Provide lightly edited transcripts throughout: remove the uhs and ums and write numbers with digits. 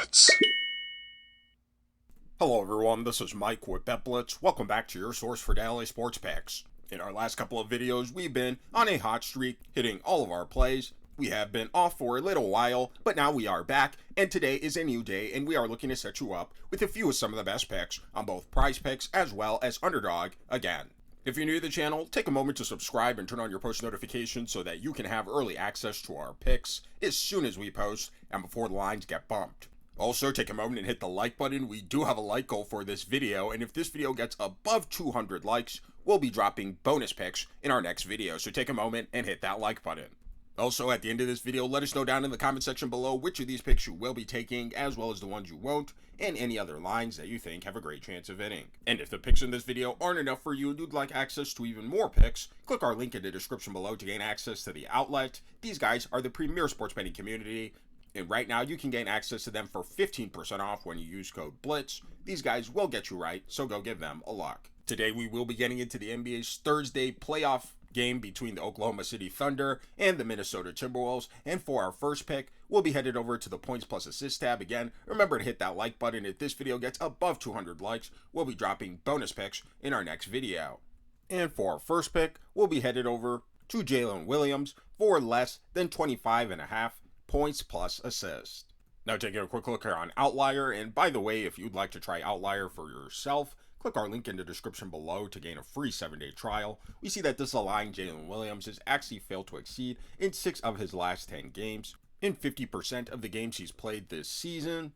Blitz. Hello everyone, this is Mike with Bet Blitz. Welcome back to your source for daily sports picks. In our last couple of videos, we've been on a hot streak, hitting all of our plays. We have been off for a little while, but now we are back, and today is a new day, and we are looking to set you up with a few of some of the best picks on both PrizePicks as well as Underdog again. If you're new to the channel, take a moment to subscribe and turn on your post notifications so that you can have early access to our picks as soon as we post and before the lines get bumped. Also, take a moment and hit the like button. We do have a like goal for this video, and if this video gets above 200 likes, we'll be dropping bonus picks in our next video, so take a moment and hit that like button. Also, at the end of this video, let us know down in the comment section below which of these picks you will be taking, as well as the ones you won't, and any other lines that you think have a great chance of hitting. And if the picks in this video aren't enough for you and you'd like access to even more picks, click our link in the description below to gain access to the outlet. These guys are the premier sports betting community, and right now you can gain access to them for 15% off when you use code BLITZ. These guys will get you right, so go give them a look. Today we will be getting into the NBA's Thursday playoff game between the Oklahoma City Thunder and the Minnesota Timberwolves, and for our first pick, we'll be headed over to the points plus assist tab. Again, remember to hit that like button. If this video gets above 200 likes, we'll be dropping bonus picks in our next video. And for our first pick, we'll be headed over to Jaylen Williams for less than 25.5 points plus assist. Now taking a quick look here on Outlier, and by the way, if you'd like to try Outlier for yourself, click our link in the description below to gain a free 7-day trial. We see that this line, Jaylen Williams, has actually failed to exceed in 6 of his last 10 games, in 50% of the games he's played this season,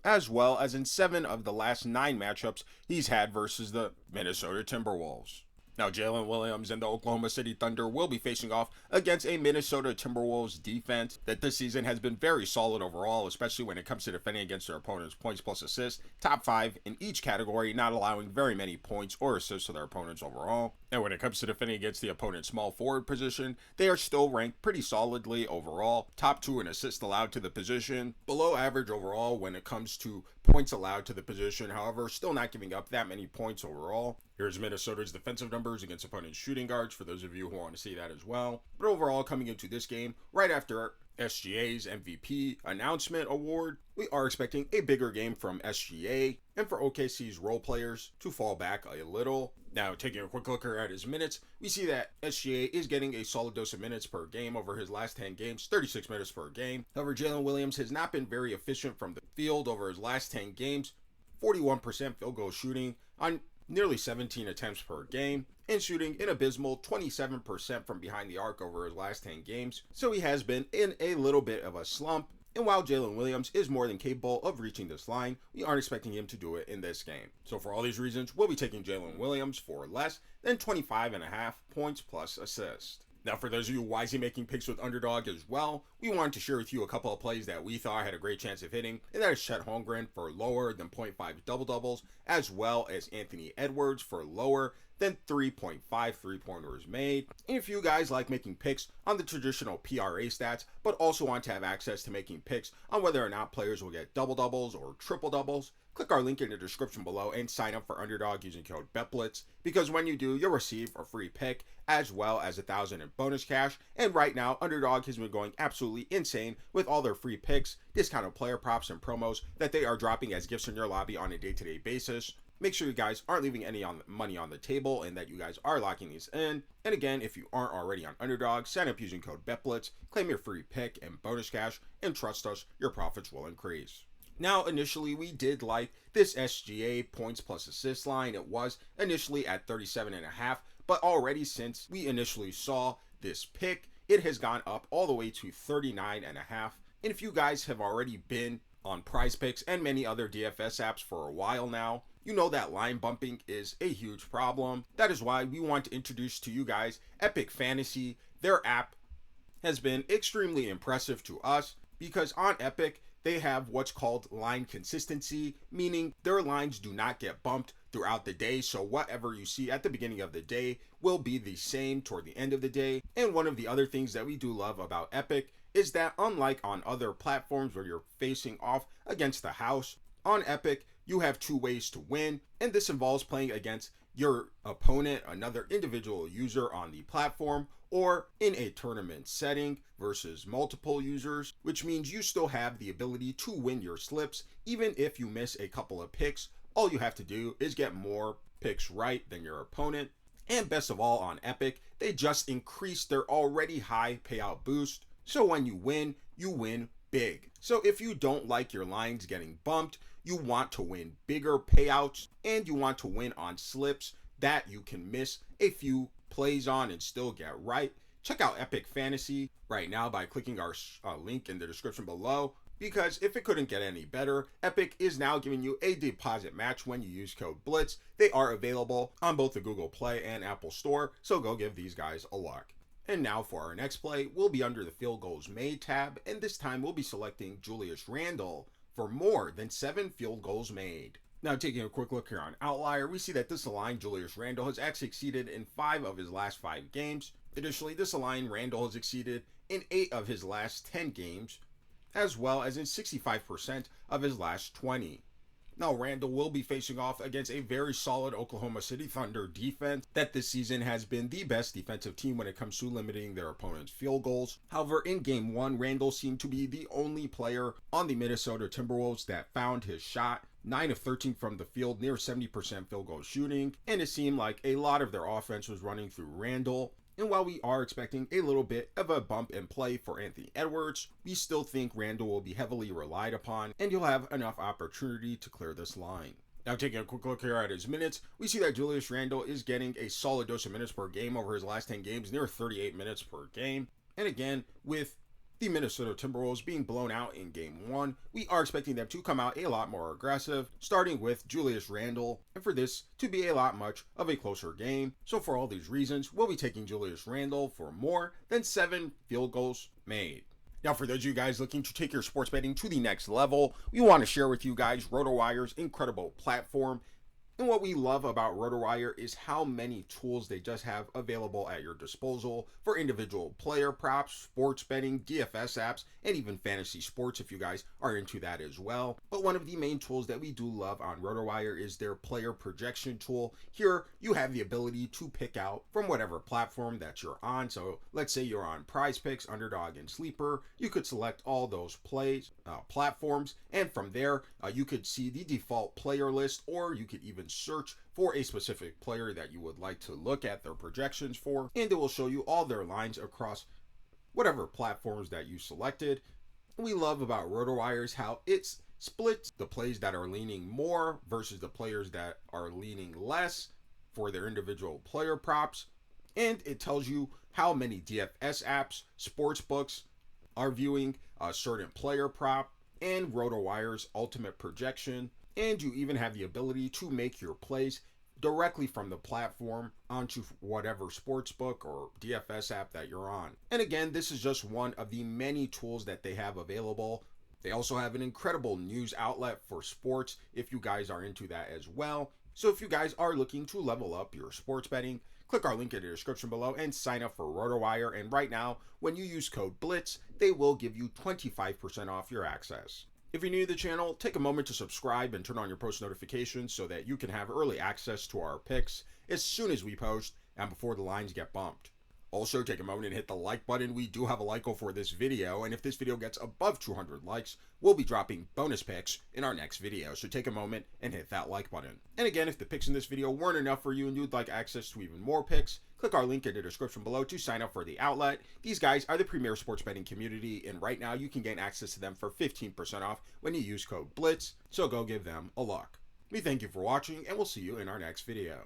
as well as in 7 of the last 9 matchups he's had versus the Minnesota Timberwolves. Now, Jaylen Williams and the Oklahoma City Thunder will be facing off against a Minnesota Timberwolves defense that this season has been very solid overall, especially when it comes to defending against their opponents' points plus assists, top 5 in each category, not allowing very many points or assists to their opponents overall. And when it comes to defending against the opponent's small forward position, they are still ranked pretty solidly overall, top 2 in assists allowed to the position, below average overall when it comes to points allowed to the position, however, still not giving up that many points overall. Here's Minnesota's defensive numbers against opponents' shooting guards for those of you who want to see that as well. But overall, coming into this game, right after SGA's MVP announcement award, we are expecting a bigger game from SGA and for OKC's role players to fall back a little. Now, taking a quick look here at his minutes, we see that SGA is getting a solid dose of minutes per game over his last 10 games, 36 minutes per game. However, Jaylen Williams has not been very efficient from the field over his last 10 games, 41% field goal shooting on nearly 17 attempts per game, and shooting an abysmal 27% from behind the arc over his last 10 games. So he has been in a little bit of a slump, and while Jaylen Williams is more than capable of reaching this line, we aren't expecting him to do it in this game. So for all these reasons, we'll be taking Jaylen Williams for less than 25.5 points plus assist. Now, for those of you wisely making picks with Underdog as well, we wanted to share with you a couple of plays that we thought had a great chance of hitting, and that is Chet Holmgren for lower than 0.5 double-doubles, as well as Anthony Edwards for lower than 3.5 3-pointers made. And if you guys like making picks on the traditional PRA stats, but also want to have access to making picks on whether or not players will get double-doubles or triple-doubles, click our link in the description below and sign up for Underdog using code BETBLITZ, because when you do, you'll receive a free pick as well as 1,000 in bonus cash. And right now, Underdog has been going absolutely insane with all their free picks, discounted player props, and promos that they are dropping as gifts in your lobby on a day-to-day basis. Make sure you guys aren't leaving any money on the table and that you guys are locking these in. And again, if you aren't already on Underdog, sign up using code BETBLITZ, claim your free pick and bonus cash, and trust us, your profits will increase. Now, initially, we did like this SGA points plus assist line. It was initially at 37.5, but already since we initially saw this pick, it has gone up all the way to 39.5. And if you guys have already been on PrizePicks and many other DFS apps for a while now, you know that line bumping is a huge problem. That is why we want to introduce to you guys Epic Fantasy. Their app has been extremely impressive to us because on Epic, they have what's called line consistency, meaning their lines do not get bumped throughout the day. So whatever you see at the beginning of the day will be the same toward the end of the day. And one of the other things that we do love about Epic is that unlike on other platforms where you're facing off against the house, on Epic, you have 2 ways to win, and this involves playing against your opponent, another individual user on the platform, or in a tournament setting versus multiple users, which means you still have the ability to win your slips even if you miss a couple of picks. All you have to do is get more picks right than your opponent. And best of all, on Epic, they just increased their already high payout boost, so when you win big. So if you don't like your lines getting bumped, you want to win bigger payouts, and you want to win on slips that you can miss a few plays on and still get right, check out Epic Fantasy right now by clicking our link in the description below, because if it couldn't get any better, Epic is now giving you a deposit match when you use code BLITZ. They are available on both the Google Play and Apple Store, so go give these guys a look. And now for our next play, we'll be under the field goals made tab, and this time we'll be selecting Julius Randle for more than 7 field goals made. Now taking a quick look here on Outlier, we see that this line Julius Randle has actually exceeded in 5 of his last 5 games. Additionally, this line Randle has exceeded in 8 of his last 10 games, as well as in 65% of his last 20. Now, Randle will be facing off against a very solid Oklahoma City Thunder defense that this season has been the best defensive team when it comes to limiting their opponent's field goals. However, in Game 1, Randle seemed to be the only player on the Minnesota Timberwolves that found his shot. 9 of 13 from the field, near 70% field goal shooting, and it seemed like a lot of their offense was running through Randle. And while we are expecting a little bit of a bump in play for Anthony Edwards, we still think Randle will be heavily relied upon, and he'll have enough opportunity to clear this line. Now taking a quick look here at his minutes, we see that Julius Randle is getting a solid dose of minutes per game over his last 10 games, near 38 minutes per game. And again, with the Minnesota Timberwolves being blown out in Game 1, we are expecting them to come out a lot more aggressive, starting with Julius Randle, and for this to be a lot much of a closer game. So for all these reasons, we'll be taking Julius Randle for more than 7 field goals made. Now, for those of you guys looking to take your sports betting to the next level, we want to share with you guys RotoWire's incredible platform. And what we love about RotoWire is how many tools they just have available at your disposal for individual player props, sports betting, DFS apps, and even fantasy sports if you guys are into that as well. But one of the main tools that we do love on RotoWire is their player projection tool. Here, you have the ability to pick out from whatever platform that you're on. So let's say you're on PrizePicks, Underdog, and Sleeper. You could select all those platforms, and from there, you could see the default player list, or you could even search for a specific player that you would like to look at their projections for, and it will show you all their lines across whatever platforms that you selected. What we love about RotoWire is how it splits the plays that are leaning more versus the players that are leaning less for their individual player props, and it tells you how many DFS apps, sports books are viewing a certain player prop, and RotoWire's ultimate projection. And you even have the ability to make your plays directly from the platform onto whatever sportsbook or DFS app that you're on. And again, this is just one of the many tools that they have available. They also have an incredible news outlet for sports if you guys are into that as well. So if you guys are looking to level up your sports betting, click our link in the description below and sign up for RotoWire. And right now, when you use code BLITZ, they will give you 25% off your access. If you're new to the channel, take a moment to subscribe and turn on your post notifications so that you can have early access to our picks as soon as we post and before the lines get bumped. Also, take a moment and hit the like button. We do have a like goal for this video, and if this video gets above 200 likes, we'll be dropping bonus picks in our next video. So take a moment and hit that like button. And again, if the picks in this video weren't enough for you and you'd like access to even more picks, click our link in the description below to sign up for the outlet. These guys are the premier sports betting community, and right now you can gain access to them for 15% off when you use code BLITZ, so go give them a look. We thank you for watching, and we'll see you in our next video.